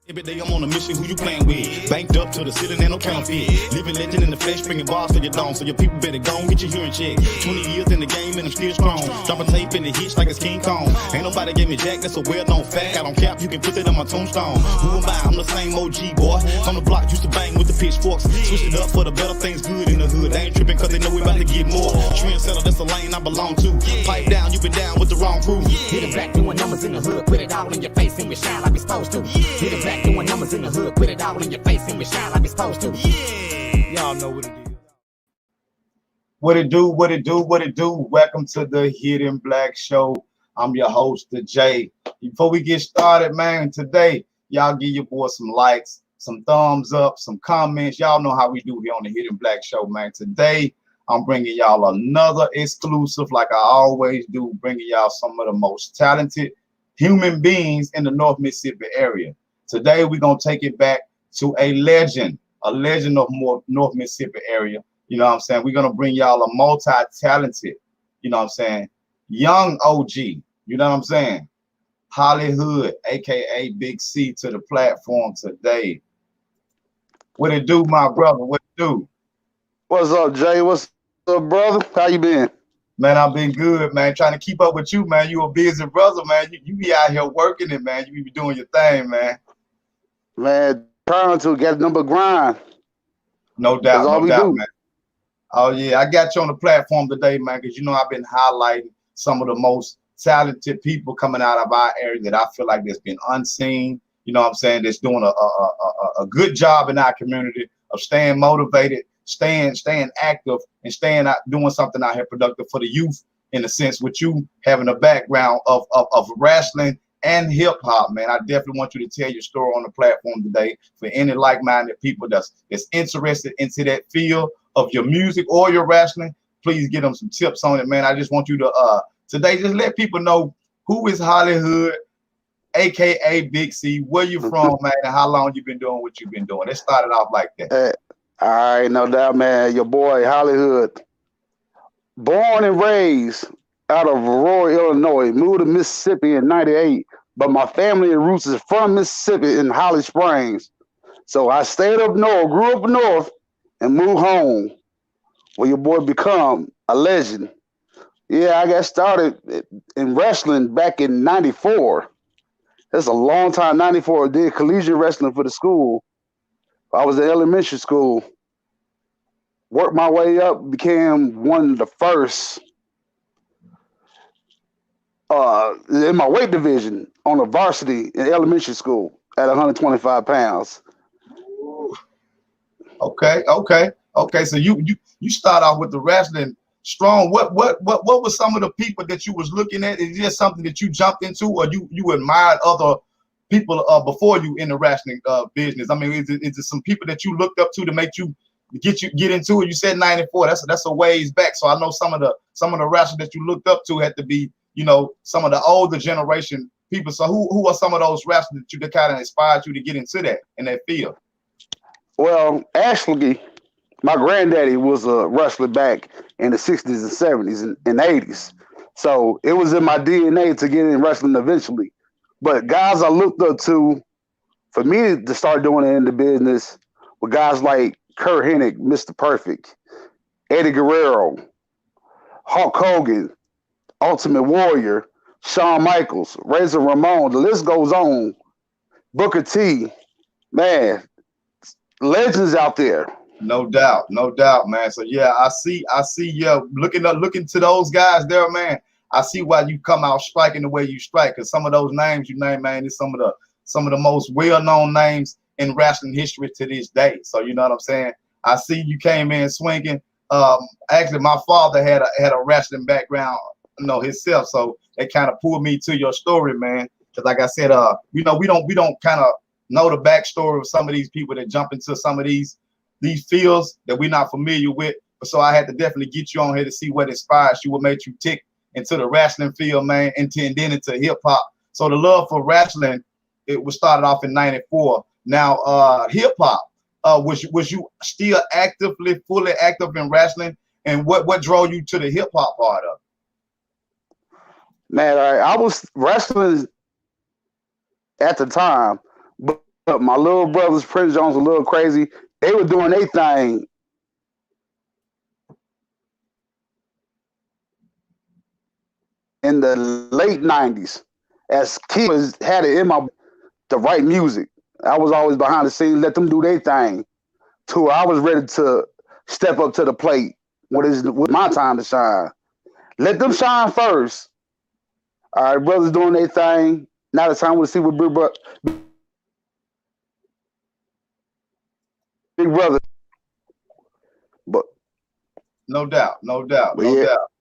Every day I'm on a mission, who you playing with? Banked up to the ceiling and no counterfeit. Living legend in the flesh, bringing bars to your dome. So your people better go and get your hearing check. 20 years in the game and I'm still strong. Dropping tape in the hits like it's King Kong. Ain't nobody gave me jack, that's a well-known fact. I don't cap, you can put it on my tombstone. Who am I? I'm the same OG boy. On the block, used to bang with the pitchforks. Switched it up for the better things good in the hood. They ain't tripping cause they know we about to get more. Trendsetter, that's the lane I belong to. Pipe down, you been down with the wrong crew. Hit it back, doing numbers in the hood. Put it all in your face and we shine like we supposed to. Hit it back, doing numbers in the hood. Put it all in your face and we shine like we supposed to. Y'all know what it is. What it do, what it do, what it do. Welcome to the Hidden Black Show. I'm your host, the Jay. Before we get started, man, today, y'all give your boy some likes, some thumbs up, some comments. Y'all know how we do here on the Hidden Black Show, man. Today, I'm bringing y'all another exclusive, like I always do, bringing y'all some of the most talented human beings in the North Mississippi area. Today, we're going to take it back to a legend of North Mississippi area. You know what I'm saying? We're going to bring y'all a multi-talented, you know what I'm saying, young OG, you know what I'm saying? HollyHood, a.k.a. Big C, to the platform today. What it do, my brother? What it do? What's up, Jay? What's up, brother? How you been? Man, I've been good, man. Trying to keep up with you, man. You a busy brother, man. You be out here working it, man. You be doing your thing, man. Man, trying to get a number grind. No doubt, no doubt, do. man. Oh, yeah. I got you on the platform today, man, because, you know, I've been highlighting some of the most talented people coming out of our area that I feel like that's been unseen, you know what I'm saying, that's doing a good job in our community of staying motivated, staying active, and staying out doing something out here productive for the youth, in a sense, with you having a background of wrestling and hip hop, man. I definitely want you to tell your story on the platform today for any like-minded people that's interested into that field of your music or your wrestling. Please get them some tips on it, man. I just want you to today just let people know who is HollyHood, aka Big C, where you from, man, and how long you been doing what you've been doing. Let's start it off like that. All right, no doubt, man. Your boy HollyHood, born and raised out of Aurora, Illinois, moved to Mississippi in '98, but my family and roots is from Mississippi in Holly Springs. So I stayed up north, grew up north, and moved home, where your boy become a legend. Yeah, I got started in wrestling back in '94. That's a long time. '94, I did collegiate wrestling for the school. I was in elementary school. Worked my way up, became one of the first in my weight division on the varsity in elementary school at 125 pounds. Okay. So you start off with the wrestling strong. What were some of the people that you was looking at? Is this something that you jumped into, or you admired other people before you in the wrestling business? I mean, is it some people that you looked up to make you get into it? You said '94. That's a ways back. So I know some of the wrestlers that you looked up to had to be, you know, some of the older generation people. So who are some of those wrestlers that kind of inspired you to get into that in that field? Well, actually, my granddaddy was a wrestler back in the 60s and 70s and 80s. So it was in my DNA to get in wrestling eventually. But guys I looked up to, for me to start doing it in the business, were guys like Kurt Hennig, Mr. Perfect, Eddie Guerrero, Hulk Hogan, Ultimate Warrior, Shawn Michaels, Razor Ramon, the list goes on. Booker T, man, legends out there. No doubt, man. So yeah, I see. Yeah, looking to those guys there, man. I see why you come out striking the way you strike. Cause some of those names you name, man, is some of the most well-known names in wrestling history to this day. So you know what I'm saying. I see you came in swinging. Actually, my father had a wrestling background, you know, himself. So it kind of pulled me to your story, man. Cause like I said, you know, we don't kind of know the backstory of some of these people that jump into some of these fields that we're not familiar with. So I had to definitely get you on here to see what inspires you, what made you tick into the wrestling field, man, and then into hip hop. So the love for wrestling, it was started off in '94. Now, hip hop, was you still fully active in wrestling, and what drove you to the hip hop part of it? Man, I was wrestling at the time, but My little brothers, Prince Jones, a little crazy. They were doing their thing in the late '90s. As kids, had it in my to write music. I was always behind the scenes, let them do their thing. Till I was ready to step up to the plate. With my time to shine? Let them shine first. All right, brothers doing their thing. Now the time to see what big brother. But No doubt, no doubt, no yeah, doubt.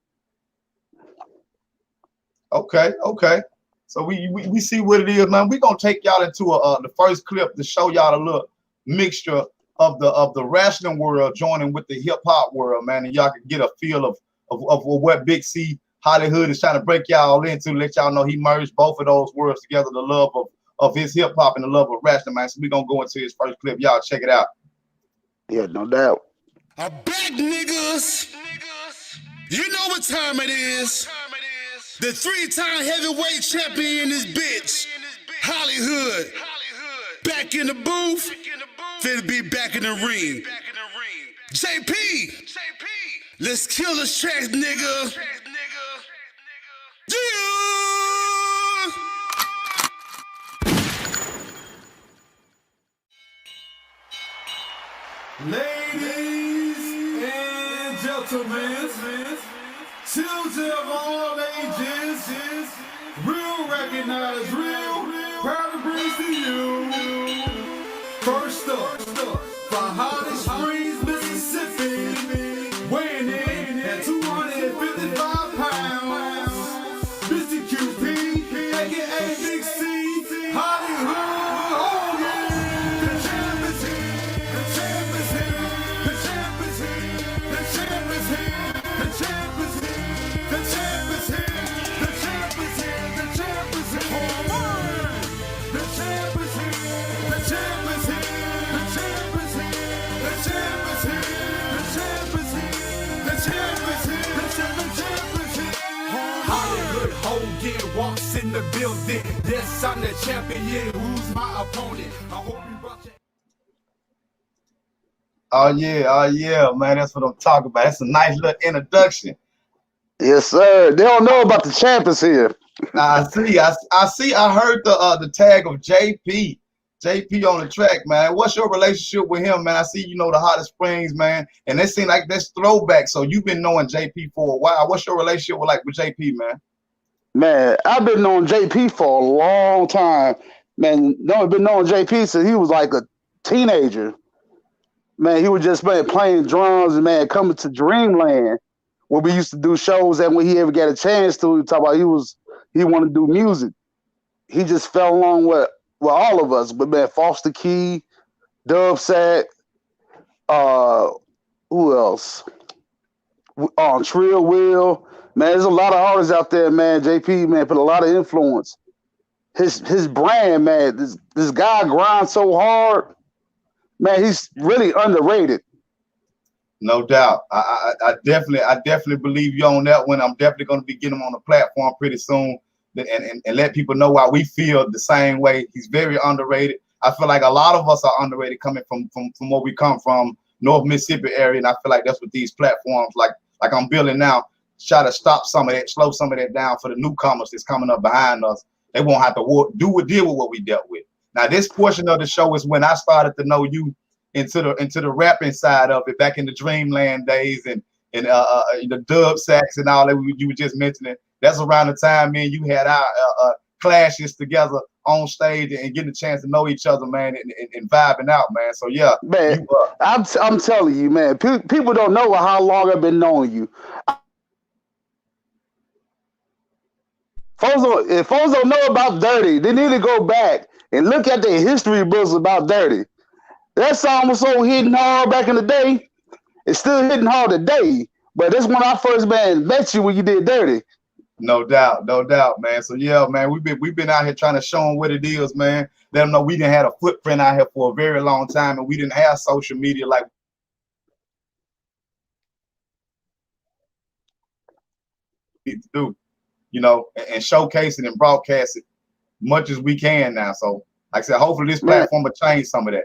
Okay, okay. So we see what it is, man. We're gonna take y'all into the first clip to show y'all a little mixture of the wrestling world joining with the hip hop world, man, and y'all can get a feel of what Big C HollyHood is trying to break y'all into, let y'all know he merged both of those worlds together, the love of his hip hop and the love of wrestling, man. So we're gonna go into his first clip. Y'all check it out. yeah, no doubt. I'm back, niggas. You know what time it is. The 3-time heavyweight champion is bitch. HollyHood. Back in the booth. Finna be back in the ring. JP. Let's kill this track, nigga. Yeah. Ladies and gentlemen, children of all ages, real recognize real, proud to bring to you. First up, from Holly Springs, Mississippi, weighing in at 255 pounds, Mr. QP, aka Big C, HollyHood. Walks in the building. Yes, I'm the champion. Who's my opponent? I hope you rock it. Oh yeah, man. That's what I'm talking about. That's a nice little introduction. Yes, sir. They don't know about the champions here. I see. I heard the tag of JP. JP on the track, man. What's your relationship with him, man? I see you know the Hottest Springs, man, and it seems like that's throwback. So you've been knowing JP for a while. What's your relationship with JP, man? Man, I've been knowing JP for a long time. Man, I've been knowing JP since he was like a teenager. Man, he was just playing drums and man coming to Dreamland where we used to do shows. And when he ever got a chance to, he talk about he wanted to do music. He just fell along with all of us. But man, Foster Key, Dub Sack, who else? Trill Will. Man, there's a lot of artists out there, man. JP, man, put a lot of influence. His brand, man, this guy grinds so hard. Man, he's really underrated. No doubt. I definitely believe you on that one. I'm definitely going to be getting him on the platform pretty soon and let people know why we feel the same way. He's very underrated. I feel like a lot of us are underrated coming from where we come from, North Mississippi area, and I feel like that's what these platforms like I'm building now. Try to stop some of that, slow some of that down for the newcomers that's coming up behind deal with what we dealt with. Now, this portion of the show is when I started to know you into the rapping side of it back in the Dreamland days and the dub sacks and all that you were just mentioning. That's around the time, man, you had our clashes together on stage and getting a chance to know each other, man, and vibing out, man. So yeah, man, I'm telling you, man, people don't know how long I've been knowing you. If folks don't know about Dirty, they need to go back and look at the history books about Dirty. That song was so hitting hard back in the day. It's still hitting hard today. But that's when I first met you when you did Dirty. No doubt, man. So yeah, man, we've been out here trying to show them what it is, man. Let them know we didn't have a footprint out here for a very long time, and we didn't have social media like we need to do, you know, and showcase it and broadcast it much as we can now. So Like I said, hopefully this Man. platform will change some of that.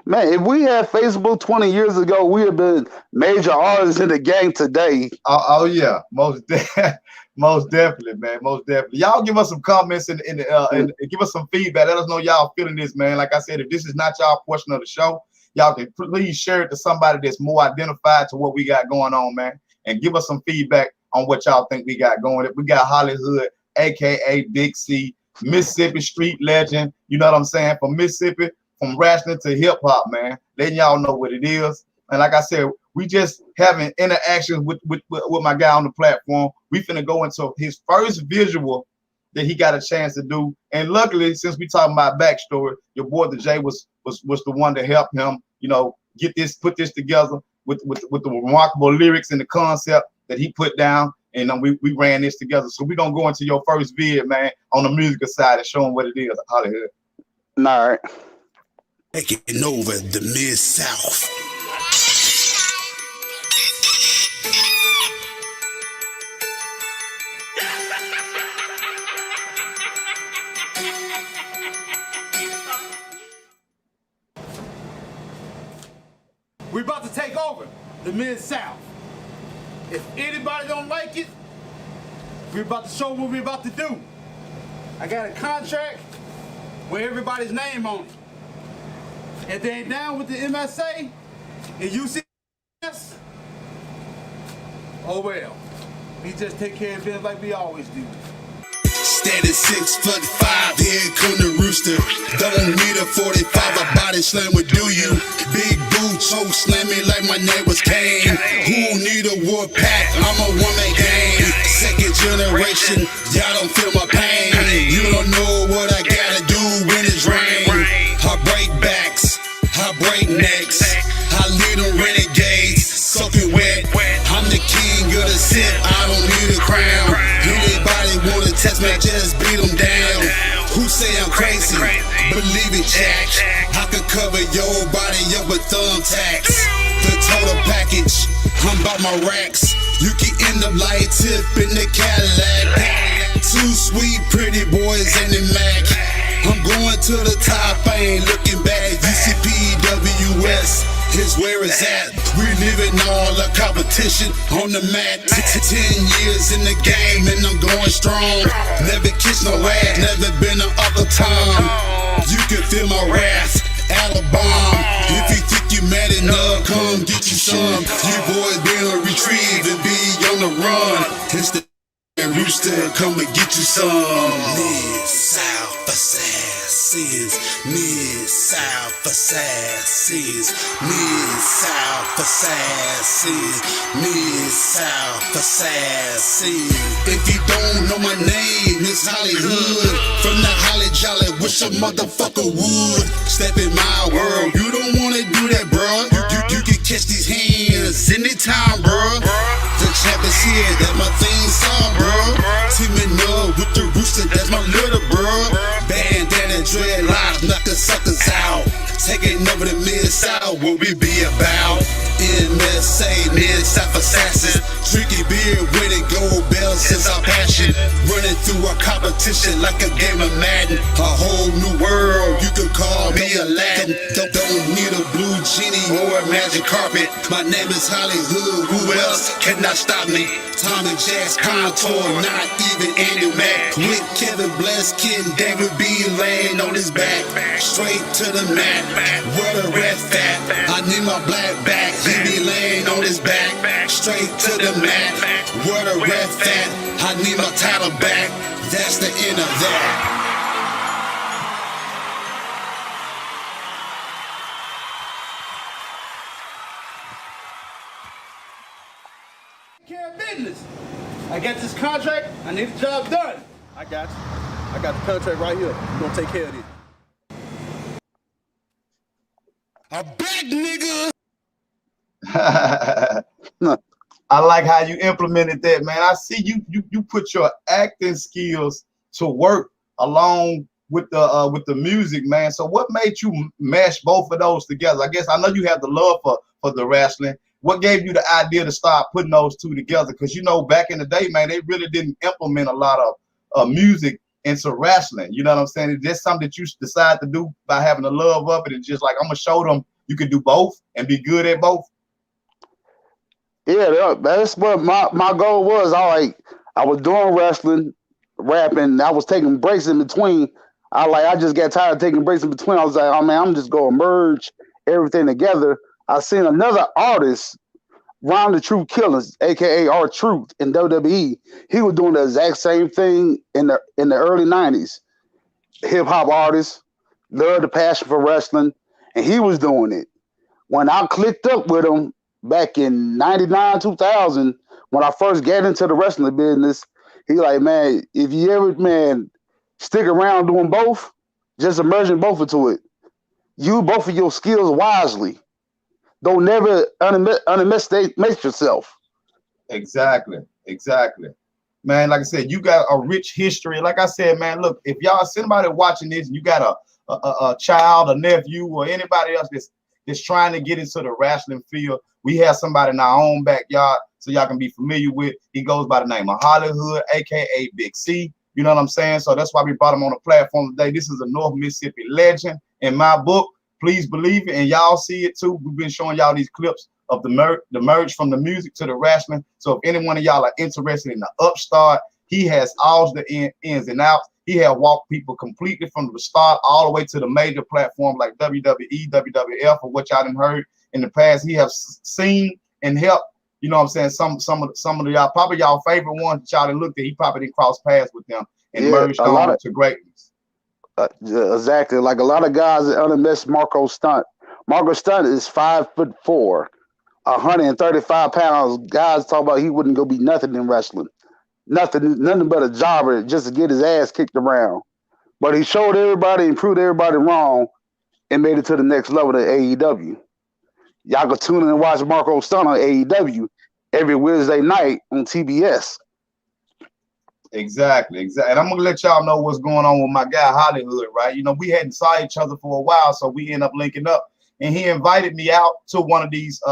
Man, if we had Facebook 20 years ago, we have been major artists in the game today. Oh yeah, most definitely, man, most definitely. Y'all give us some comments and give us some feedback. Let us know y'all feeling this, man. Like I said, if this is not y'all portion of the show, y'all can please share it to somebody that's more identified to what we got going on, man, and give us some feedback on what y'all think we got going. We got HollyHood, aka Big C, Mississippi street legend. You know what I'm saying? From Mississippi. From wrestling to hip hop, man, letting y'all know what it is. And like I said, we just having interactions with my guy on the platform. We finna go into his first visual that he got a chance to do. And luckily, since we talking about backstory, your boy the J was the one to help him, you know, put this together with the remarkable lyrics and the concept that he put down. And we ran this together. So we're gonna go into your first vid, man, on the musical side and show them what it is, HollyHood. All right. Taking over the Mid-South. We're about to take over the Mid-South. If anybody don't like it, we're about to show what we're about to do. I got a contract with everybody's name on it. If they ain't down with the MSA and UCS, oh well. We just take care of business like we always do. Standing 6'5", here come the rooster. Don't need a 45, a body slam would do you. Big boot, choke slam me like my name was Kane. Who need a war pack? I'm a one-man game. Second generation, y'all don't feel my pain. You don't know what I gotta do when it's rain. I break backs, I break necks, I lead them renegades, soaking wet. I'm the king of the sip, I don't need a crown. Anybody wanna test me, just beat them down. Who say I'm crazy? Believe it, Jack. I could cover your body up with thumbtacks. The total package, I'm about my racks. You can end up like Tip in the Cadillac. Two sweet pretty boys in the Mac. I'm going to the top, I ain't looking back. UCPWS is where it's at. We living all the competition on the mat. 10 years in the game and I'm going strong. Never kissed no ass, never been an upper time. You can feel my wrath, Alabama. If you think you mad enough, come get you some. You boys been retrieved and be on the run. It's the rooster, come and get you some. Mid-South assassins, Mid-South assassins, Mid-South assassins, Mid-South assassins. If you don't know my name, it's HollyHood. From the Holly Jolly, wish a motherfucker would step in my world. You don't wanna do that, bro. You can catch these hands anytime, bro. The champ is here, that my thing song, bro. Teaming up with the rooster, that's my little bro. Bandana, dreadlocks, knocking suckers out. Taking over the Mid-South, what we be about. MSA, Mid-South assassins. Drinking beer, winning gold bells since our passion. Running through our competition like a game of Madden. A whole new world, you can call me Aladdin. Don't need a blue genie or a magic carpet. My name is HollyHood, who else cannot stop me? Tommy Jacks, Contour, not even Andy Mack. With Kevin Bless, Kid David B laying on his back. Straight to the mat, where the red fat. I need my black back, he be laying on his back. Straight to the mat, where the red fat. I need my title back, that's the end of that. Business. I got this contract, I need the job done. I got you. I got the contract right here. We're gonna take care of this. A big nigga. I like how you implemented that, man. I see you put your acting skills to work along with the music, man. So what made you mash both of those together? I guess I know you have the love for the wrestling. What gave you the idea to start putting those two together? Because, you know, back in the day, man, they really didn't implement a lot of music into wrestling? You know what I'm saying? Is this something that you decide to do by having a love of it and just like, I'm gonna show them you can do both and be good at both? Yeah, that's what my goal was. I was doing wrestling, rapping. I was taking breaks in between. I just got tired of taking breaks in between. I was like, oh man, I'm just gonna merge everything together. I seen another artist, Ron the Truth Killers, aka R Truth in WWE. He was doing the exact same thing in the early '90s. Hip hop artist, loved the passion for wrestling, and he was doing it. When I clicked up with him back in '99, 2000, when I first got into the wrestling business, he like, man, if you ever, man, stick around doing both, just immersion both into it. Use both of your skills wisely. Don't never make yourself. Exactly. Man, like I said, you got a rich history. Like I said, man, look, if y'all somebody watching this, you got a child, a nephew, or anybody else that's trying to get into the wrestling field, we have somebody in our own backyard so y'all can be familiar with. He goes by the name of HollyHood, aka Big C. You know what I'm saying? So that's why we brought him on the platform today. This is a North Mississippi legend in my book. Please believe it, and y'all see it too. We've been showing y'all these clips of the merge from the music to the wrestling. So if any one of y'all are interested in the upstart, he has all the ins and outs. He has walked people completely from the start all the way to the major platforms like WWE, WWF, or what y'all done heard in the past. He has seen and helped, you know what I'm saying, some of y'all, probably y'all favorite ones that y'all done looked at. He probably didn't cross paths with them and merged on to greatness. Exactly. Like a lot of guys that undermissed Marco Stunt. Marco Stunt is 5'4", 135 pounds. Guys talk about he wouldn't go be nothing in wrestling. Nothing but a jobber just to get his ass kicked around. But he showed everybody and proved everybody wrong and made it to the next level of AEW. Y'all go tune in and watch Marco Stunt on AEW every Wednesday night on TBS. Exactly. And I'm gonna let y'all know what's going on with my guy HollyHood, right? You know, we hadn't saw each other for a while, so we end up linking up, and he invited me out to one of these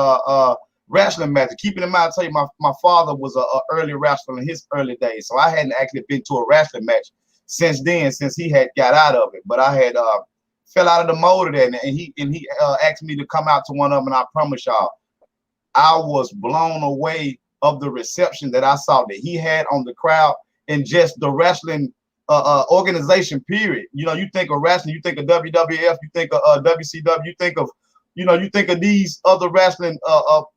wrestling matches. Keeping in mind, I tell you, my father was a early wrestler in his early days, so I hadn't actually been to a wrestling match since he had got out of it. But I had fell out of the mold of that, and he asked me to come out to one of them, and I promise y'all, I was blown away of the reception that I saw that he had on the crowd. And just the wrestling organization, period. You know, you think of wrestling, you think of WWF, you think of WCW, you think of these other wrestling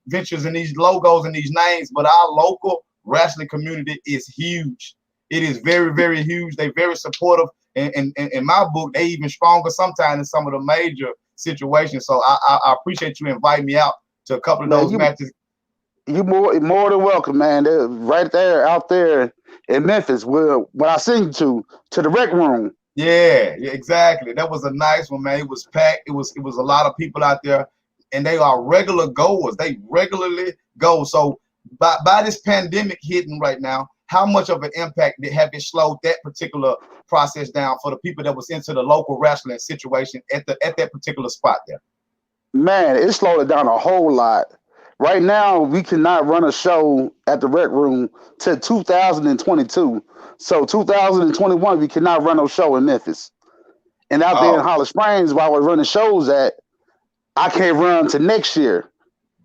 ventures and these logos and these names. But our local wrestling community is huge. It is very, very huge. They're very supportive. And in my book, they even stronger sometimes in some of the major situations. So I appreciate you inviting me out to a couple of those matches. You more than welcome, man. They're right there, out there in Memphis, when I sing to the rec room. Yeah, exactly. That was a nice one, man. It was packed. It was a lot of people out there, and they are regular goers. They regularly go. So by this pandemic hitting right now, how much of an impact have it slowed that particular process down for the people that was into the local wrestling situation at that particular spot there? Man, it slowed it down a whole lot. Right now, we cannot run a show at the rec room till 2022. So 2021, we cannot run no show in Memphis. And out there in Holly Springs, while we're running shows at, I can't run to next year.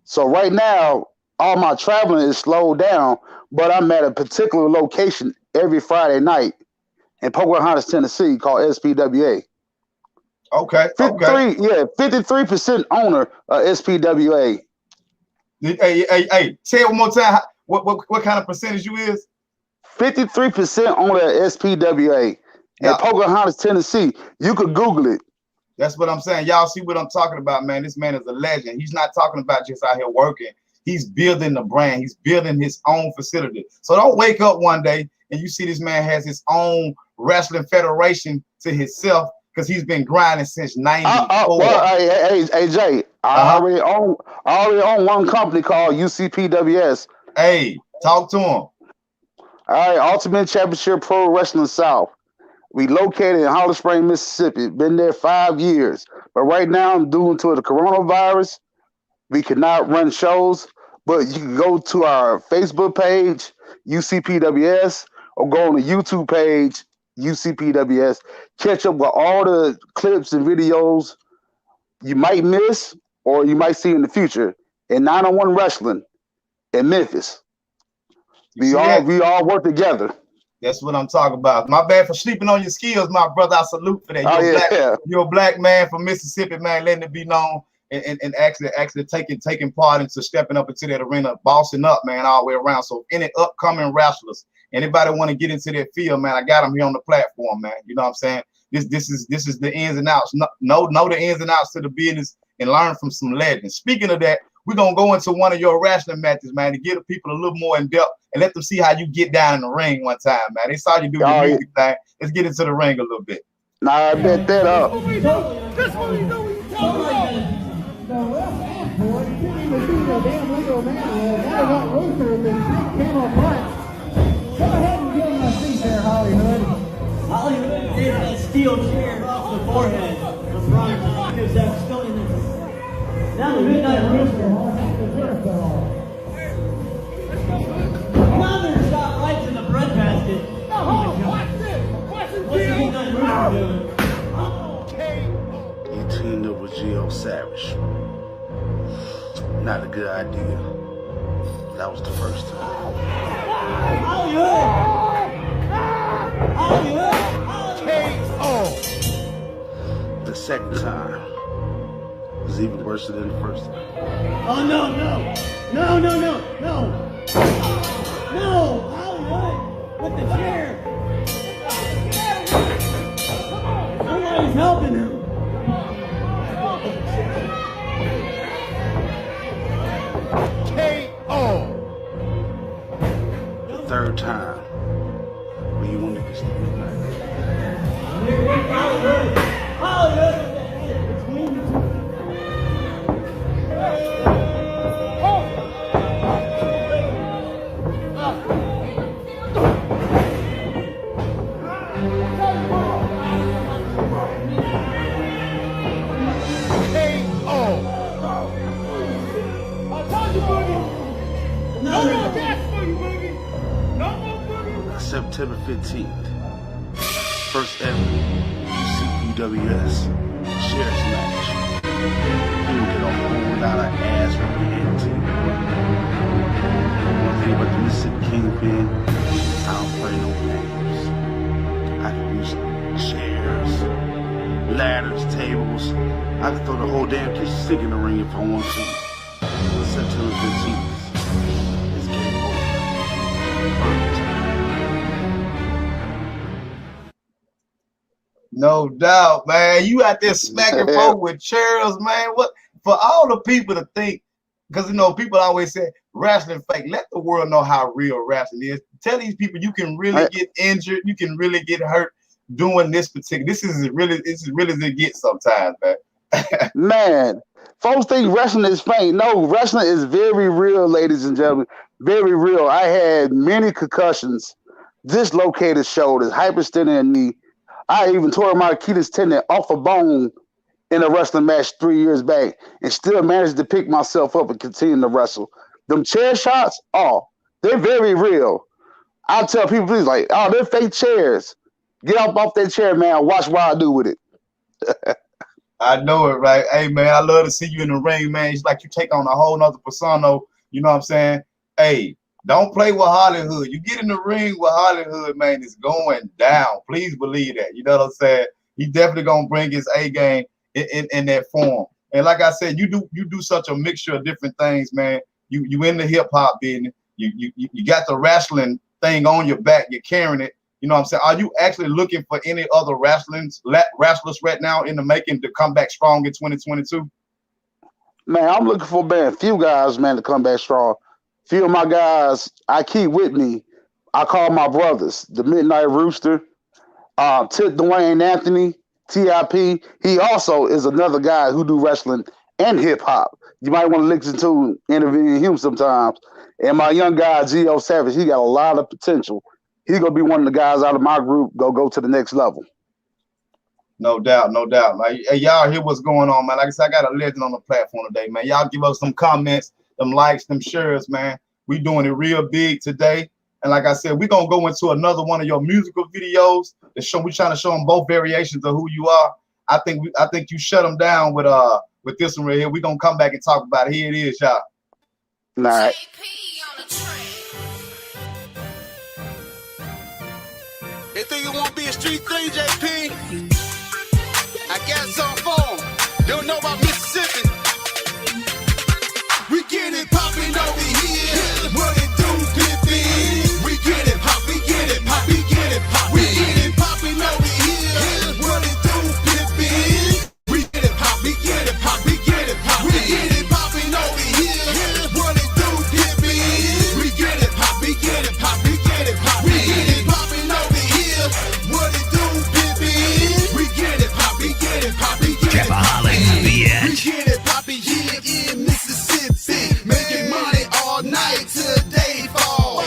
So right now, all my traveling is slowed down, but I'm at a particular location every Friday night in Pocahontas, Tennessee, called SPWA. Okay. 53% owner of SPWA. Hey, say it one more time. What kind of percentage you is? 53% owner of SPWA in Pocahontas, Tennessee. You could Google it. That's what I'm saying. Y'all see what I'm talking about, man. This man is a legend. He's not talking about just out here working. He's building the brand. He's building his own facility. So don't wake up one day and you see this man has his own wrestling federation to himself, because he's been grinding since '94. Hey, Jay, I already own one company called UCPWS. Hey, talk to him. All right, Ultimate Championship Pro Wrestling South. We located in Holly Springs, Mississippi. Been there 5 years. But right now, due to the coronavirus, we cannot run shows. But you can go to our Facebook page, UCPWS, or go on the YouTube page, UCPWS. Catch up with all the clips and videos you might miss or you might see in the future. And 901 Wrestling in Memphis. We all work together. That's what I'm talking about. My bad for sleeping on your skills, my brother. I salute for that. You're a black man from Mississippi, man, letting it be known and actually taking part into stepping up into that arena, bossing up, man, all the way around. So any upcoming wrestlers, anybody want to get into that field, man, I got them here on the platform, man. You know what I'm saying? This is the ins and outs. Know the ins and outs to the business and learn from some legends. Speaking of that, we're gonna go into one of your wrestling matches, man, to give the people a little more in depth and let them see how you get down in the ring one time, man. They saw you do your music thing. Let's get into the ring a little bit. Nah, I bet that up. That's what we know what you talking about. No, well, boy, you can't even do no damn legal man. That got rooster and then came on front. Go ahead and give him a seat there, HollyHood. HollyHood did that steel chair off the forehead of Ron because that's still in the. Now the Midnight Rooster. Now there's got lights in the bread basket. Watch this. Watch this. What's the Midnight Rooster doing? You teamed up with Geo Savage. Not a good idea. That was the first time. The second time was even worse than the first time. Oh no! HollyHood with the chair. Somebody's helping him. The third time, when you wanted to sleep at night. HollyHood. September 15th, first ever CPWS shares match. You will get a whole lot of ass from the head team. One thing about the Mississippi Kingpin, I don't play no games. I can use chairs, ladders, tables. I can throw the whole damn kitchen sink in the ring if I want to. September 15th is game over. No doubt, man. You out there smacking folk with chairs, man. What for all the people to think, because people always say wrestling fake. Let the world know how real wrestling is. Tell these people you can really get injured, you can really get hurt doing this particular. This is as real as it gets sometimes, man. Man, folks think wrestling is fake. No, wrestling is very real, ladies and gentlemen. Very real. I had many concussions, dislocated shoulders, hyperextended knee. I even tore my Achilles tendon off a bone in a wrestling match 3 years back and still managed to pick myself up and continue to wrestle. Them chair shots, they're very real. I tell people, please, like, they're fake chairs. Get up off that chair, man. Watch what I do with it. I know it, right? Hey, man, I love to see you in the ring, man. It's like you take on a whole nother persona. You know what I'm saying? Hey, don't play with HollyHood. You get in the ring with HollyHood, man, it's going down. Please believe that. You know what I'm saying? He's definitely gonna bring his A game in that form. And like I said, you do such a mixture of different things, man. You in the hip hop business. You got the wrestling thing on your back. You're carrying it. You know what I'm saying? Are you actually looking for any other wrestlers right now in the making to come back strong in 2022? Man, I'm looking for a few guys, man, to come back strong. Few of my guys I keep with me, I call my brothers, the Midnight Rooster, Dwayne Anthony, TIP. He also is another guy who do wrestling and hip hop. You might want to listen to interviewing him sometimes. And my young guy, Geo Savage, he got a lot of potential. He's gonna be one of the guys out of my group go to the next level. No doubt, no doubt. Like, hey, y'all hear what's going on, man. Like I said, I got a legend on the platform today, man. Y'all give us some comments, them likes, them shares, man. We doing it real big today. And like I said, we're going to go into another one of your musical videos. We trying to show them both variations of who you are. I think you shut them down with this one right here. We gonna come back and talk about it. Here it is, y'all. All right. They think it won't be a street thing, JP. I got something for them. They don't know about Mississippi. We get it poppin' over here. What it do, Pippin? We get it pop, we get it pop, we get it pop. We get it poppin' over here. What it do, Pippin? We get it pop, we get it pop, we get it pop. We get it poppin' over here. What it do, Pippin? We get it pop, we get it pop, we get it pop. We get it poppin' over here. What it do, Pippin? We get it pop, we get it pop, we get it pop. We get it poppin' here in Mississippi. Making money all night till day falls.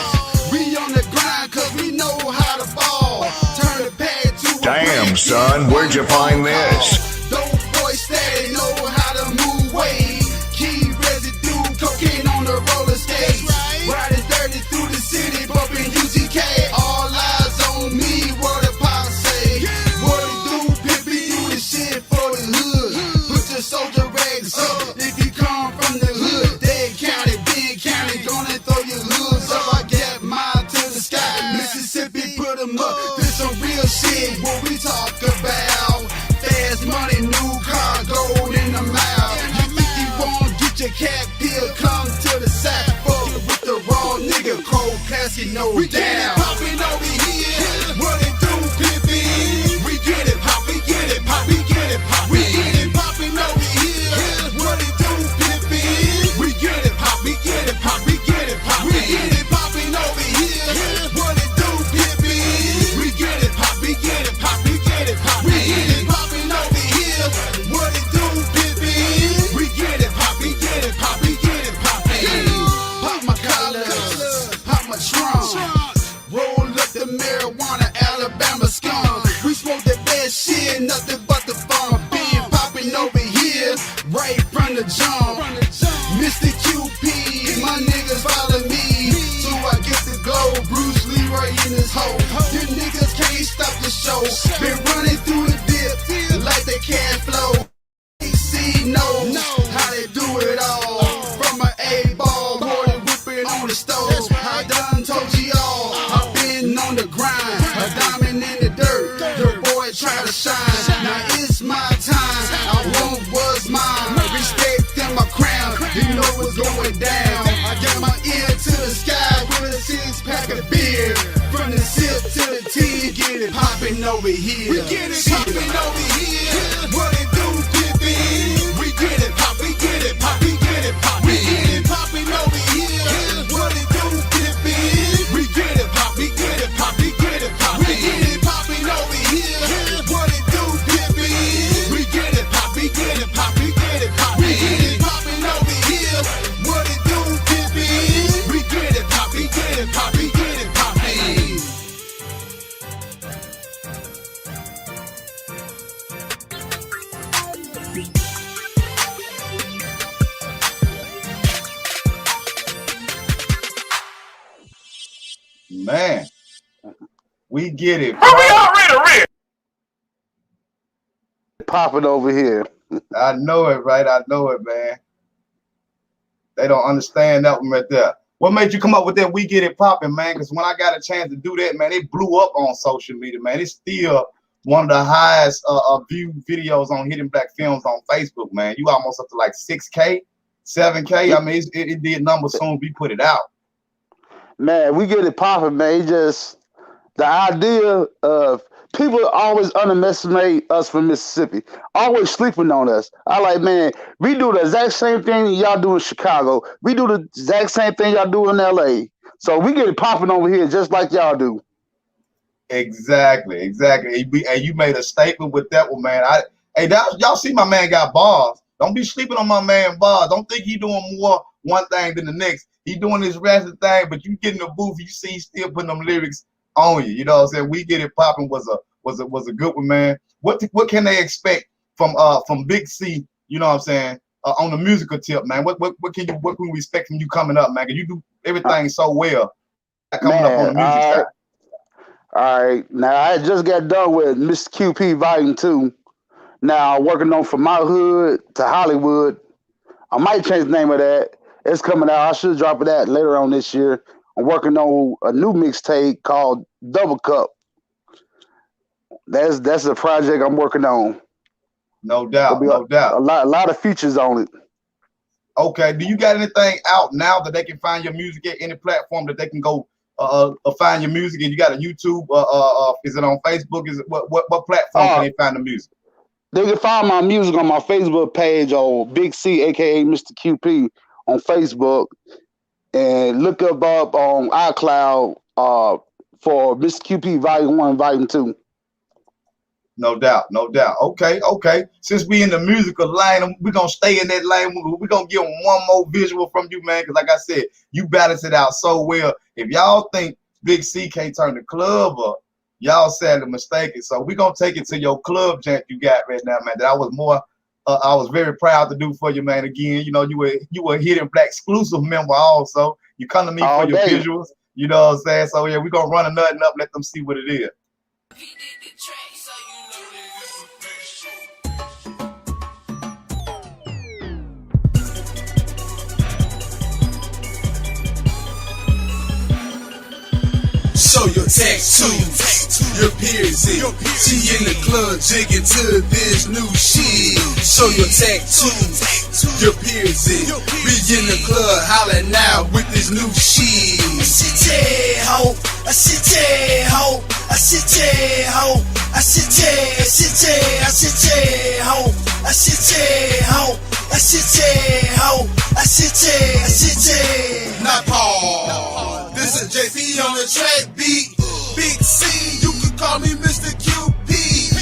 We on the grind cause we know how to ball. Turn the pad to a Damn, son, where'd you find this? Those boys steady know how to move weight. Key residue, cocaine on the roller skates. Riding dirty through the city, bumping UGK. All eyes on me, what the pop say. What it do, Pippy, do the shit for the hood. Put your soldier rags up if you come from the hood. Dead County, Big County, gonna throw your hoods up. I get mine to the sky. Mississippi, put them up. This some real shit, what we talk about. Fast money, new car, gold in the mouth. You think you won't get your cat pill, come to the sack. Fuck it with the raw nigga, cold casket, no we down. We get it poppin' over here. What it do, Pippin? We get it pop, we get it pop, we get it pop. We get it poppin' over here. What it do, Pippin? We get it pop, we get it pop, we get it pop. We get it poppin' over here. What it do, Pippin? We get it pop, we get it pop, we get it pop. We get it poppin' over here. What it do, Pippin? We get it pop, we get it pop, we get it pop. Pop my collars, pop my trunk. Roll up the marijuana, Alabama skunk. We smoke the best shit, nothing but the fun. Been popping over here, right from the jump. Mr. QP, my niggas follow me. So I get the glow, Bruce Leroy in his hole. You niggas can't stop the show. Been running through the dip, like the cash flow. AC knows how they do it all. From an A-ball, more than whipping on the stove. I done told you all, I've been on the grind. A diamond in the dirt, your boy try to shine. Now it's my time, I want what's mine. Respect in my crown, you know what's going down. I got my ear to the sky with a 6-pack of beer. From the sip to the tea, get it poppin' over here. We get it poppin' over here. What it do, Pippin? We get it pop, we get it pop, we get it pop. We get it poppin' over here. What it do, Pippin? We get it pop, we get it pop, we get it pop. We get it poppin' over here. What it do, Pippin? We get it pop, we get it pop, we get it pop. We get it poppin' over here. What it do, Pippin? We get it pop, we get it pop, we get it pop. Hey. Man, we get it. Popping over here. I know it, right? I know it, man. They don't understand that one right there. What made you come up with that "We Get It Poppin'," man? Because when I got a chance to do that, man, it blew up on social media, man. It's still one of the highest viewed videos on Hidden Black Films on Facebook, man. You almost up to like 6K, 7K. I mean, it did numbers soon as we put it out. Man, we get it popping, man. It just the idea of people always underestimate us from Mississippi, always sleeping on us. I like, man, we do the exact same thing y'all do in Chicago. We do the exact same thing y'all do in LA. So we get it popping over here just like y'all do. Exactly. And you made a statement with that one, man. Y'all see my man got bars. Don't be sleeping on my man bars. Don't think he doing more one thing than the next. He doing this ratchet thing, but you get in the booth, you see he's still putting them lyrics on you. You know what I'm saying? We Get It Poppin' was a good one, man. What can they expect from Big C, you know what I'm saying, on the musical tip, man? What can we expect from you coming up, man? 'Cause you do everything so well coming up on the music side. All right. Now I just got done with Mr. QP Volume 2. Now I'm working on From My Hood to Hollywood. I might change the name of that. It's coming out. I should drop it out later on this year. I'm working on a new mixtape called Double Cup. That's a project I'm working on. No doubt, no doubt. A lot of features on it. Okay. Do you got anything out now that they can find your music at any platform that they can go find your music? And you got a YouTube? Is it on Facebook? Is it what platform can they find the music? They can find my music on my Facebook page on Big C, aka Mr. QP, on Facebook, and look up on iCloud for Mr. QP Volume 1, Volume 2. No doubt, no doubt. Okay, okay. Since we in the musical lane, we're gonna stay in that lane. We're gonna get one more visual from you, man. Because like I said, you balance it out so well. If y'all think Big C can't turn the club up, y'all sadly mistaken. So we're gonna take it to your club jam you got right now, man. That I was very proud to do for you, man. Again, you know, you were a Hidden Black exclusive member also. You come to me for your visuals, you know what I'm saying? So yeah, we're gonna run a nothing up, let them see what it is. Show your tattoos, your piercing. She in the club jigging to this new shit. Show your tattoos, your piercing. We in the club hollering out with this new shit. I sit there, ho. I sit there, ho. I sit there, ho. I sit there, sit there, I sit there, ho. I sit there, ho. I sit there, ho. I sit there, I sit there. Not Paul. This is JP on the track beat. Big C, you can call me Mr. QP.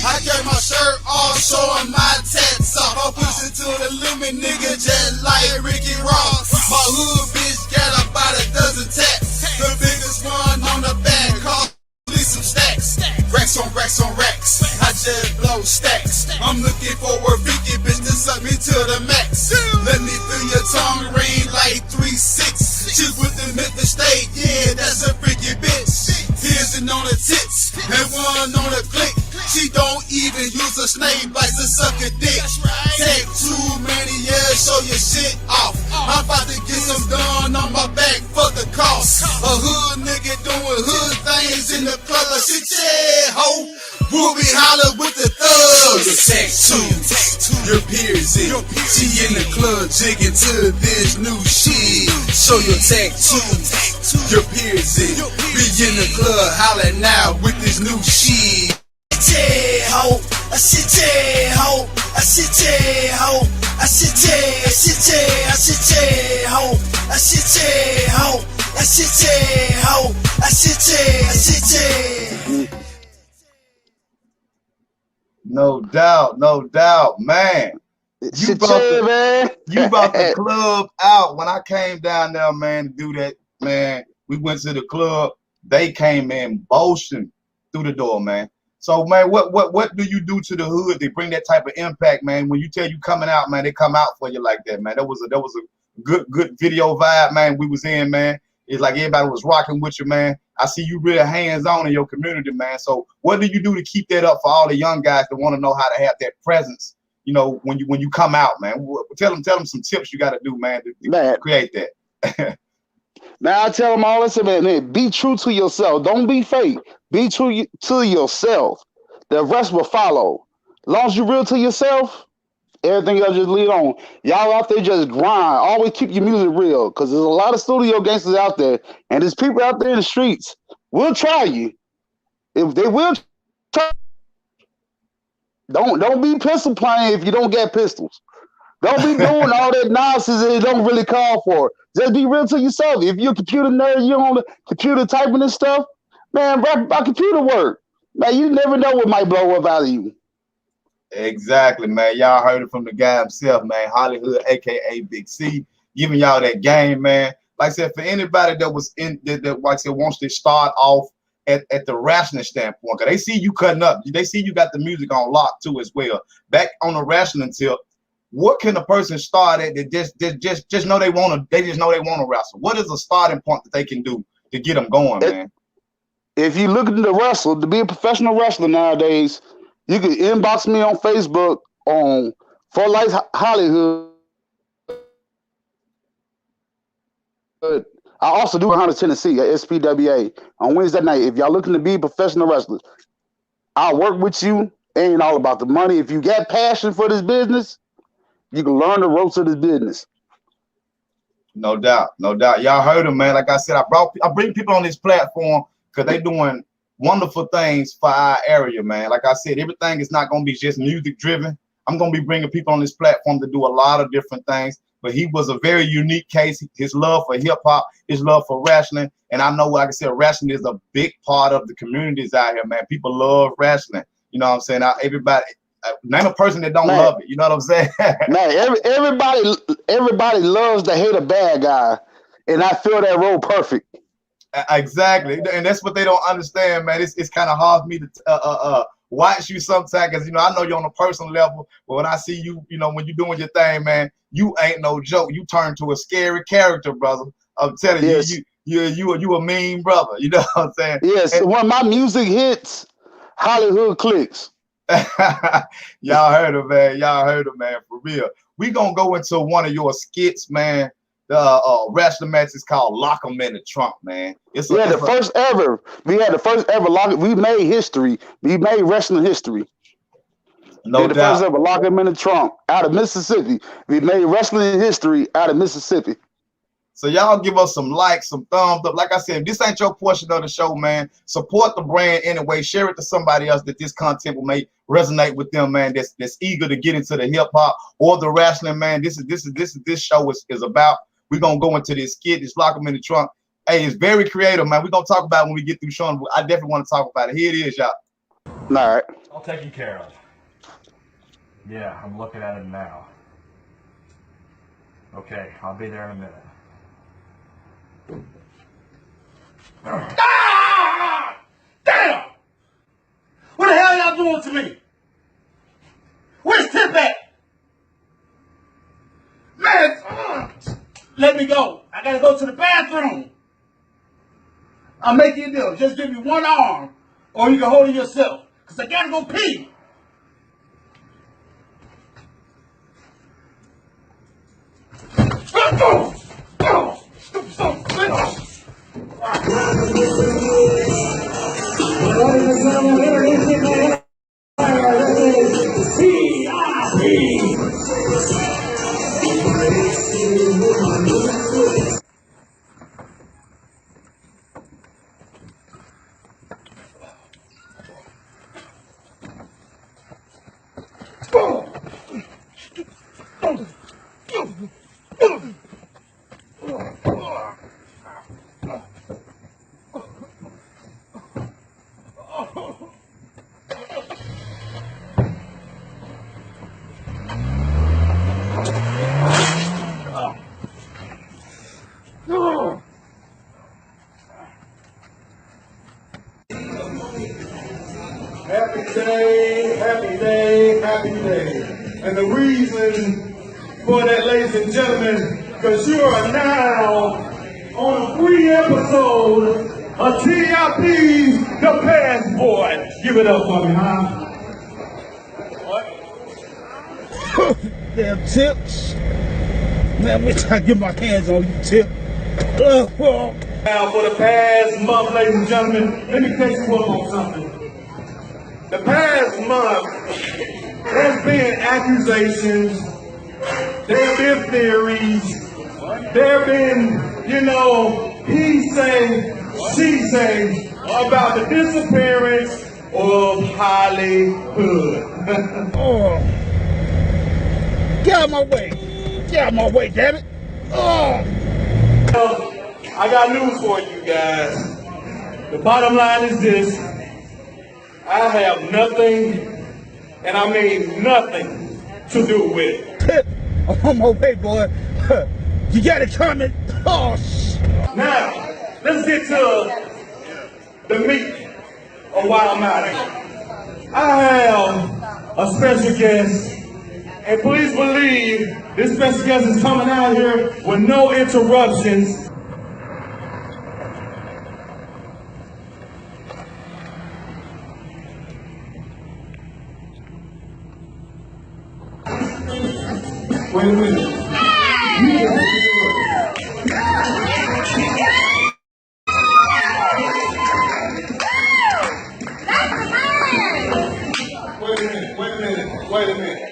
I got my shirt off, showing my tats off. I push it to the limit, nigga, just like Ricky Ross. My hood bitch got about a dozen tats. The biggest one on the back, call me some stacks. Racks on racks on racks. I just blow stacks. I'm looking for a freaky bitch to suck me to the max. Let me feel your tongue ring like 3-6. She with the Memphis State, yeah, that's a freaky bitch. Piercing on the tits and one on the click. She don't even use a snake bites to suck a dick. Take too many years, show your shit off. I'm about to get some done on my back for the cost. A hood nigga doing hood things in the club. Shit, yeah, ho. We'll be holler with the thugs. Show your tattoos, your piercing. She in the club jigging to this new shit. Show your tattoos, your piercing. Be in the club hollering out with this new shit. I sit there, ho. I sit there, ho. I sit there, ho. I sit there, sit there, I sit there, ho. I sit there, ho. I sit there, ho. I sit there, I sit there. No doubt, man. You brought the club out. When I came down there, man, to do that, man, we went to the club. They came in boasting through the door, man. So, man, what do you do to the hood to bring that type of impact, man? When you tell you coming out, man, they come out for you like that, man. That was a good video vibe, man. We was in, man. It's like everybody was rocking with you, man. I see you really hands-on in your community, man. So what do you do to keep that up for all the young guys that want to know how to have that presence, you know, when you come out, man? Tell them some tips you got to do, man, to create that. Now I tell them all this, man, be true to yourself. Don't be fake. Be true to yourself. The rest will follow. As long as you're real to yourself, everything else just lead on. Y'all out there just grind. Always keep your music real, because there's a lot of studio gangsters out there, and there's people out there in the streets. We'll try you. If they will try, don't be pistol playing if you don't get pistols. Don't be doing all that nonsense that it don't really call for. Just be real to yourself. If you're a computer nerd, you're on the computer typing and stuff, man, rap about computer work. Man, you never know what might blow up out of you. Exactly, man. Y'all heard it from the guy himself, man. HollyHood, aka Big C, giving y'all that game, man. Like I said, for anybody that was in that like I said, wants to start off at the rationing standpoint, because they see you cutting up, they see you got the music on lock too as well. Back on the rationing tip, what can a person start at that just know they want to? They just know they want to wrestle. What is a starting point that they can do to get them going, man? if you looking to wrestle, to be a professional wrestler nowadays, you can inbox me on Facebook on For Life HollyHood. I also do Hunter, Tennessee at SPWA on Wednesday night. If y'all looking to be professional wrestlers, I'll work with you. Ain't all about the money. If you got passion for this business, you can learn the ropes of this business. No doubt, no doubt. Y'all heard him, man. Like I said, I bring people on this platform because they doing wonderful things for our area, man. Like I said, everything is not gonna be just music driven. I'm gonna be bringing people on this platform to do a lot of different things. But he was a very unique case. His love for hip hop, his love for wrestling, and I know, like I said, wrestling is a big part of the communities out here, man. People love wrestling. You know what I'm saying? Everybody. Name a person that don't love it. You know what I'm saying? Man, everybody loves to hate a bad guy, and I feel that role perfect. Exactly, and that's what they don't understand, man. It's kind of hard for me to watch you sometimes, because I know you're on a personal level, but when I see you, when you're doing your thing, man, you ain't no joke. You turn to a scary character, brother. I'm telling you, you a mean brother. You know what I'm saying? Yes, and when my music hits, HollyHood clicks. Y'all heard him, man. Y'all heard him, man. For real. We gonna go into one of your skits, man. The wrestling match is called "Lock 'Em in the Trunk," man. First ever. We had the first ever lock. We made history. We made wrestling history. No doubt. The first ever "Lock 'Em in the Trunk" out of Mississippi. We made wrestling history out of Mississippi. So y'all give us some likes, some thumbs up. Like I said, if this ain't your portion of the show, man, support the brand anyway. Share it to somebody else that this content will make resonate with them, man. That's eager to get into the hip hop or the wrestling, man. This show is about. We're gonna go into this skit. Just lock them in the trunk. Hey, it's very creative, man. We're gonna talk about it when we get through showing. I definitely want to talk about it. Here it is, y'all. All right. All taken care of. Yeah, I'm looking at it now. Okay, I'll be there in a minute. Ah! Damn! What the hell y'all doing to me? Where's Tip at? Man, let me go. I gotta go to the bathroom. I'll make you a deal. Just give me one arm, or you can hold it yourself. Because I gotta go pee. Happy day, happy day. And the reason for that, ladies and gentlemen, because you are now on a free episode of TIP, The Passport. Give it up for me, huh? What? Damn tips. Man, wait till I get my hands on you, Tip. Now, for the past month, ladies and gentlemen, let me tell you one more something. The past month, there's been accusations, there have been theories, there have been, he say, she say, about the disappearance of HollyHood. Oh, get out of my way. Get out of my way, damn it. Oh. I got news for you guys. The bottom line is this. I have nothing, and I mean nothing, to do with it. I'm on my way, boy. You got it coming. Oh, now, let's get to the meat of why I'm out here. I have a special guest, and please believe this special guest is coming out here with no interruptions. Wait a minute. Wait a minute.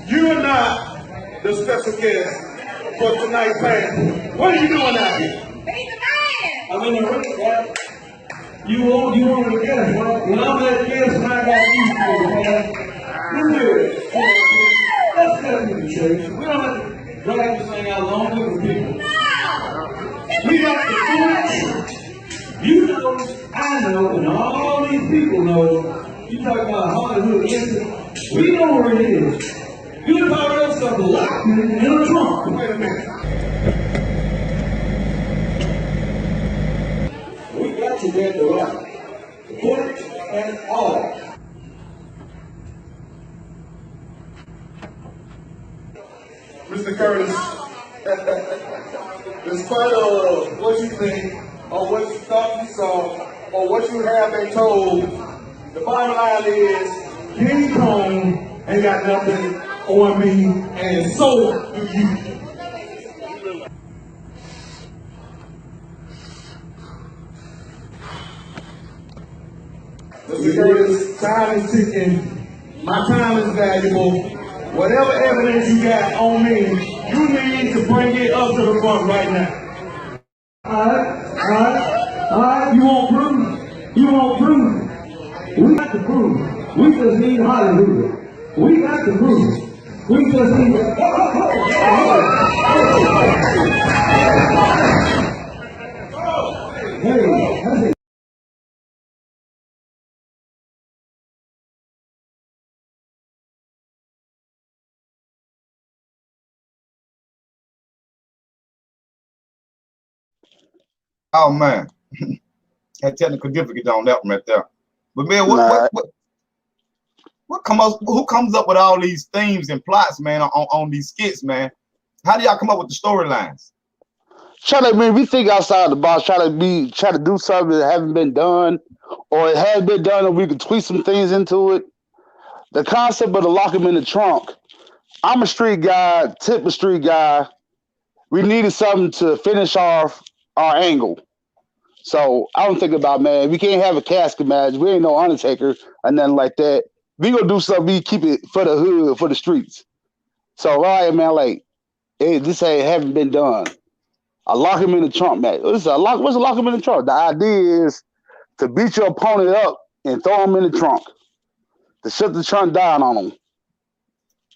You are not the special guest for tonight's panel. What are you doing out here? I'm in the ring, man. You want to guess, man. When I'm that guest, I got you for, man. You do it. Let's get into the church. We don't have to drag this thing out long with people. We got the food. You know, I know, and all these people know. You talk about HollyHood incident. We know where it is. You talk about stuff locked in a trunk. Wait a minute. We got to get the right. Foot and all. Mr. Curtis, in spite of what you think, or what you thought you saw, or what you have been told, the bottom line is, King Kong ain't got nothing on me, and so do you. Mr. Curtis, time is ticking. My time is valuable. Whatever evidence you got on me, you need to bring it up to the front right now. All right. You want proof? You want proof? We got to prove. We just need HollyHood. We got to prove. We just need Hey, Oh man, had technical difficulty on that one right there. But man, what come up? Who comes up with all these themes and plots, man, on these skits, man? How do y'all come up with the storylines? We think outside the box. Try to do something that haven't been done, or it has been done, and we can tweak some things into it. The concept of the lock him in the trunk. I'm a street guy, Tip a street guy. We needed something to finish off our angle. So I don't think about, man, we can't have a casket match. We ain't no Undertaker or nothing like that. We gonna do something, we keep it for the hood, for the streets. So all right, man, like, hey, this haven't been done. I lock him in the trunk, man. What's a lock him in the trunk? The idea is to beat your opponent up and throw him in the trunk. To shut the trunk down on him.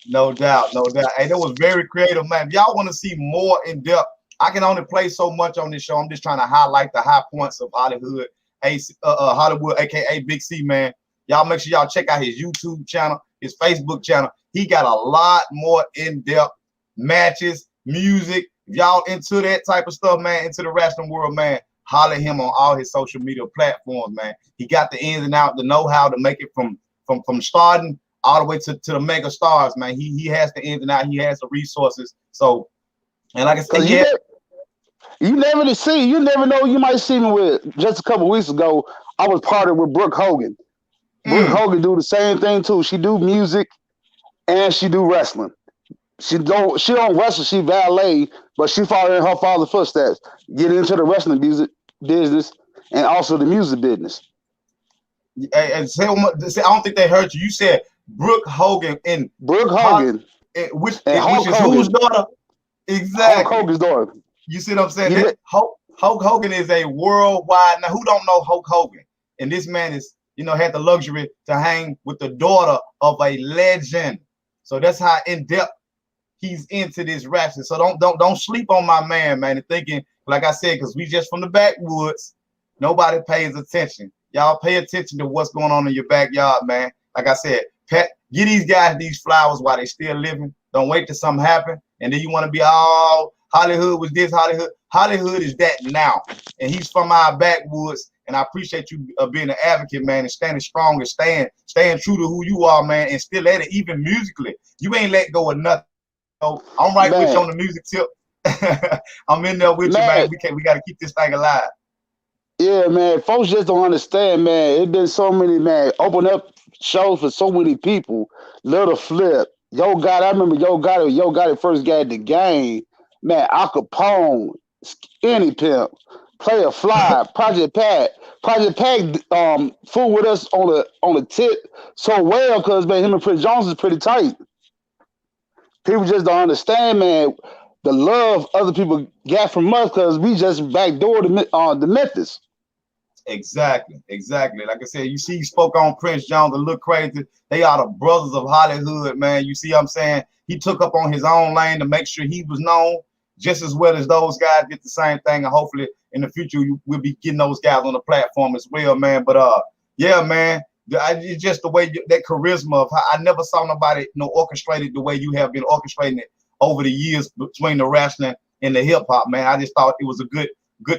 No doubt. Hey, that was very creative, man. If y'all want to see more in depth, I can only play so much on this show. I'm just trying to highlight the high points of HollyHood, Hollywood, aka Big C, man. Y'all make sure y'all check out his YouTube channel, his Facebook channel. He got a lot more in-depth matches, music. If y'all into that type of stuff, man, into the wrestling world, man, holler him on all his social media platforms, man. He got the ins and outs, the know-how to make it from starting all the way to the mega stars, man. He has the ins and outs. He has the resources. So, and like I said, you never know. You might see me with, just a couple weeks ago, I was partnered with Brooke Hogan. Brooke Hogan do the same thing too. She do music and she do wrestling. She don't wrestle, she valet, but she followed in her father's footsteps, get into the wrestling music business and also the music business. I don't think they heard you. You said Brooke Hogan and Brooke Hogan, which is whose daughter? Exactly. Hulk Hogan's daughter. You see what I'm saying? Yeah. Hulk Hogan is a worldwide. Now, who don't know Hulk Hogan? And this man is, had the luxury to hang with the daughter of a legend. So that's how in depth he's into this wrestling. So don't sleep on my man, and thinking, like I said, because we just from the backwoods, nobody pays attention. Y'all pay attention to what's going on in your backyard, man. Like I said, give these guys these flowers while they still living. Don't wait till something happen. And then you want to be all HollyHood was this, HollyHood. HollyHood is that now. And he's from our backwoods. And I appreciate you being an advocate, man, and standing strong and staying true to who you are, man, and still at it, even musically. You ain't let go of nothing. So I'm right with you on the music tip. I'm in there with you, man. We got to keep this thing alive. Yeah, man. Folks just don't understand, man. It's been so many, man, open up shows for so many people Little Flip, Yo Gotti. I remember Yo Gotti first got the game. Man, Al Capone, Skinny Pimp, Player Fly, Project Pat, fool with us on the tip so well because man, him and Prince Jones is pretty tight. People just don't understand, man, the love other people got from us because we just backdoor the Memphis. Exactly. Like I said, you see, you spoke on Prince Jones a little crazy. They are the brothers of HollyHood, man. You see what I'm saying? He took up on his own lane to make sure he was known just as well as those guys did the same thing. And hopefully in the future, we'll be getting those guys on the platform as well, man. But yeah, man, it's just the way that charisma of I never saw nobody orchestrated the way you have been orchestrating it over the years between the wrestling and the hip hop, man. I just thought it was a good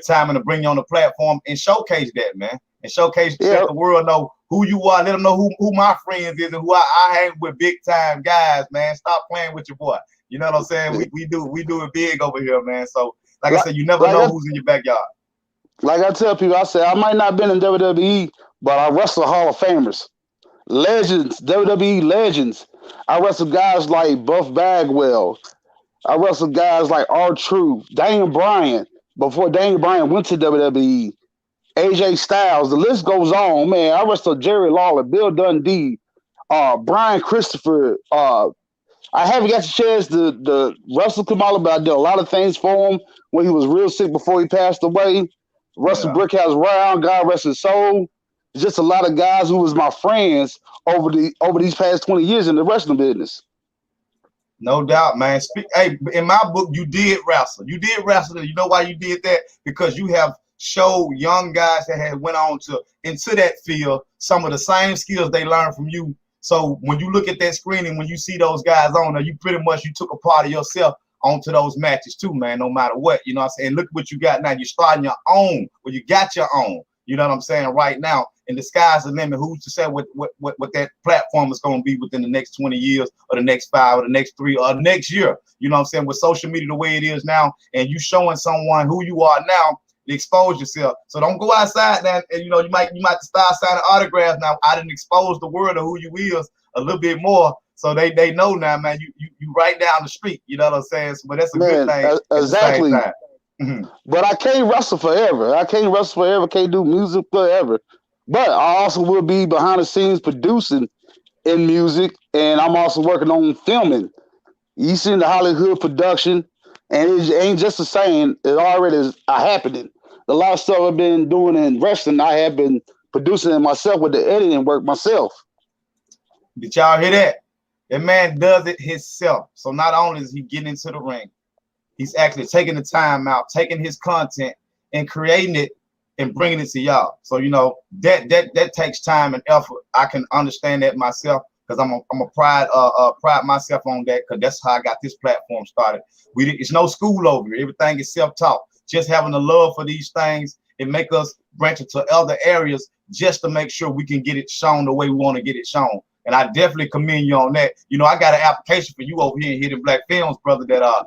time and to bring you on the platform and showcase that, man, and showcase let the world know who you are. Let them know who my friends is and who I hang with, big time guys, man. Stop playing with your boy. You know what I'm saying? We do it big over here, man. So like I said, you never know who's in your backyard. Like I tell people, I say I might not have been in WWE, but I wrestle Hall of Famers, legends, WWE legends. I wrestle guys like Buff Bagwell. I wrestle guys like R-Truth, Daniel Bryan. Before Daniel Bryan went to WWE, AJ Styles, the list goes on, man. I wrestled Jerry Lawler, Bill Dundee, Brian Christopher. I haven't got the chance to wrestle Kamala, but I did a lot of things for him when he was real sick before he passed away. Wrestled Brickhouse Round, God rest his soul. Just a lot of guys who was my friends over these past 20 years in the wrestling business. No doubt, man. Hey, in my book, you did wrestle. You did wrestle. You know why you did that? Because you have showed young guys that had went on into that field some of the same skills they learned from you. So when you look at that screen and when you see those guys on there, you pretty much took a part of yourself onto those matches too, man. No matter what, you know what I'm saying. Look what you got now. You're starting your own. Well, you got your own. You know what I'm saying right now. And the sky's the limit. Who's to say what that platform is going to be within the next 20 years or the next 5 or the next 3 or next year? You know what I'm saying? With social media the way it is now, and you showing someone who you are now, to expose yourself. So don't go outside now, and you might start signing autographs now. I didn't expose the world of who you is a little bit more, so they know now, man. You right down the street. You know what I'm saying? So, but that's a good thing. Exactly. But I can't wrestle forever. Can't do music forever. But I also will be behind the scenes producing in music, and I'm also working on filming. You seen the HollyHood production, and it ain't just a saying. It already is happening. A lot of stuff I've been doing in wrestling, I have been producing it myself with the editing work myself. Did y'all hear that? That man does it himself. So not only is he getting into the ring, he's actually taking the time out, taking his content and creating it and bringing it to y'all. So that takes time and effort. I can understand that myself because I'm a pride myself on that because that's how I got this platform started. It's no school over here. Everything is self-taught. Just having a love for these things, it make us branch into other areas just to make sure we can get it shown the way we want to get it shown. And I definitely commend you on that. I got an application for you over here in Hidden Black Films, brother. That I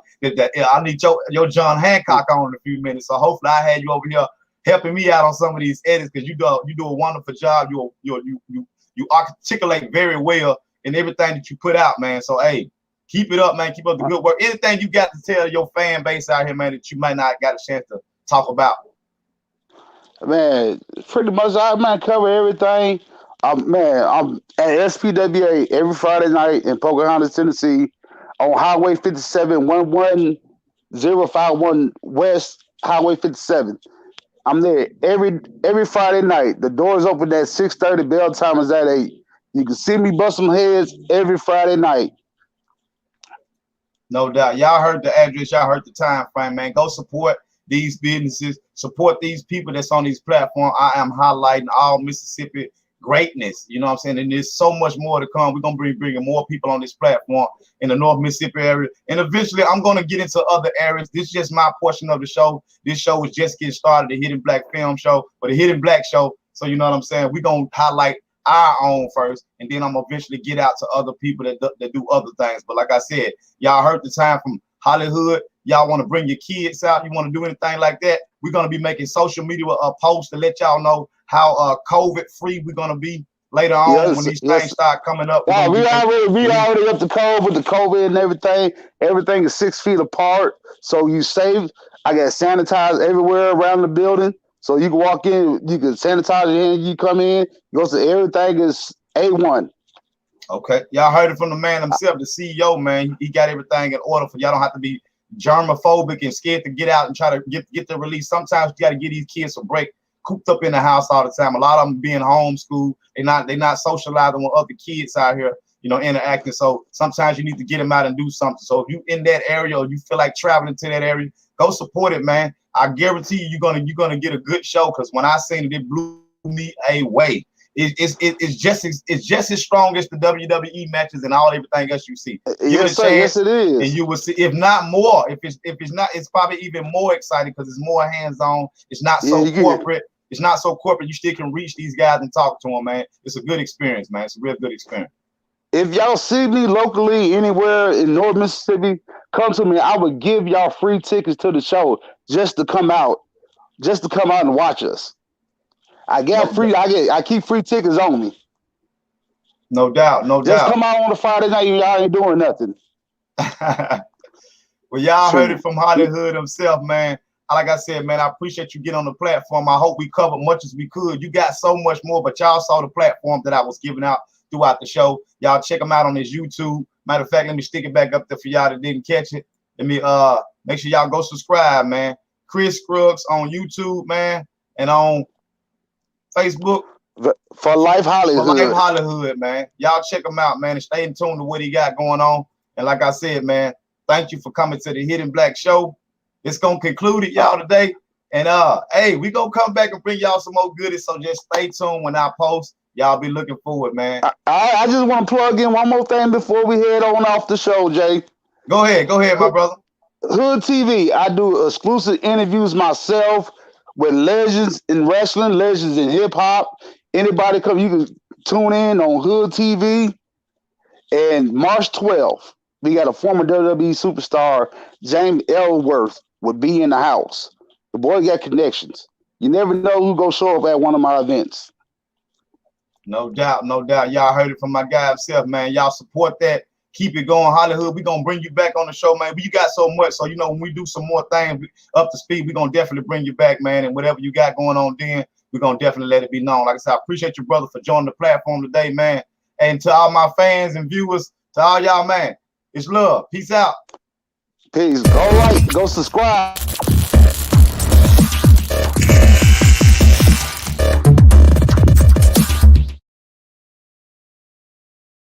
need your John Hancock on in a few minutes. So hopefully I had you over here helping me out on some of these edits because you do a wonderful job. You articulate very well in everything that you put out, man. So hey, keep it up, man. Keep up the good work. Anything you got to tell your fan base out here, man, that you might not got a chance to talk about? Man, pretty much I might cover everything. I'm at SPWA every Friday night in Pocahontas, Tennessee, on Highway 57, 11051 West Highway 57. I'm there every Friday night. The doors open at 6:30. Bell time is at 8. You can see me bust some heads every Friday night. No doubt. Y'all heard the address. Y'all heard the time frame, man. Go support these businesses. Support these people that's on these platforms. I am highlighting all Mississippi greatness. You know what I'm saying? And there's so much more to come. We're going to be bringing more people on this platform in the North Mississippi area. And eventually I'm going to get into other areas. This is just my portion of the show. This show is just getting started, the Hidden Black Film Show, or the Hidden Black Show. So you know what I'm saying? We're going to highlight our own first, and then I'm going to eventually get out to other people that do other things. But like I said, y'all heard the time from HollyHood. Y'all want to bring your kids out, you want to do anything like that, we're going to be making social media posts to let y'all know how COVID free we're going to be later on when these things start coming up. We already up to code with the COVID and everything. Everything is 6 feet apart, so you save. I got sanitized everywhere around the building, so you can walk in, you can sanitize your hand. You come in, go to everything is A1. Okay, y'all heard it from the man himself, the CEO, man. He got everything in order for y'all. Don't have to be germophobic and scared to get out and try to get the release. Sometimes you got to give these kids a break. Cooped up in the house all the time. A lot of them being homeschooled. They're not socializing with other kids out here, interacting. So sometimes you need to get them out and do something. So if you in that area or you feel like traveling to that area, go support it, man. I guarantee you, you're gonna get a good show. Because when I seen it blew me away. It's just as strong as the WWE matches and everything else you see. Give it a chance, yes, it is. And you will see, if not more. If it's not, it's probably even more exciting because it's more hands-on. It's not so corporate. It's not so corporate. You still can reach these guys and talk to them, man. It's a good experience, man. It's a real good experience. If y'all see me locally anywhere in North Mississippi, come to me. I would give y'all free tickets to the show just to come out and watch us. I keep free tickets on me. No doubt, Just come out on a Friday night and y'all ain't doing nothing. Well, y'all heard it from HollyHood himself, man. Like I said, man, I appreciate you getting on the platform. I hope we covered much as we could. You got so much more, but y'all saw the platform that I was giving out throughout the show. Y'all check him out on his YouTube. Matter of fact, let me stick it back up there for y'all that didn't catch it. Let me make sure y'all go subscribe, man. Chris Scruggs on YouTube, man, and on Facebook. For Life HollyHood. For Life HollyHood, man. Y'all check him out, man, and stay in tune to what he got going on. And like I said, man, thank you for coming to the Hidden Black Show. It's gonna conclude it, y'all, today. And hey, we gonna come back and bring y'all some more goodies. So just stay tuned when I post. Y'all be looking forward, man. I just want to plug in one more thing before we head on off the show, Jay. Go ahead, my brother. Hood TV. I do exclusive interviews myself with legends in wrestling, legends in hip hop. Anybody come, you can tune in on Hood TV. And March 12th, we got a former WWE superstar, James Ellsworth, will be in the house. The boy got connections. You never know who gonna show up at one of my events. No doubt, no doubt. Y'all heard it from my guy himself, man. Y'all support that. Keep it going, HollyHood. We're gonna bring you back on the show, man. But you got so much. So when we do some more things up to speed, we're gonna definitely bring you back, man. And whatever you got going on then, we're gonna definitely let it be known. Like I said, I appreciate you, brother, for joining the platform today, man. And to all my fans and viewers, to all y'all, man, it's love. Peace out. Peace. Go like, go subscribe.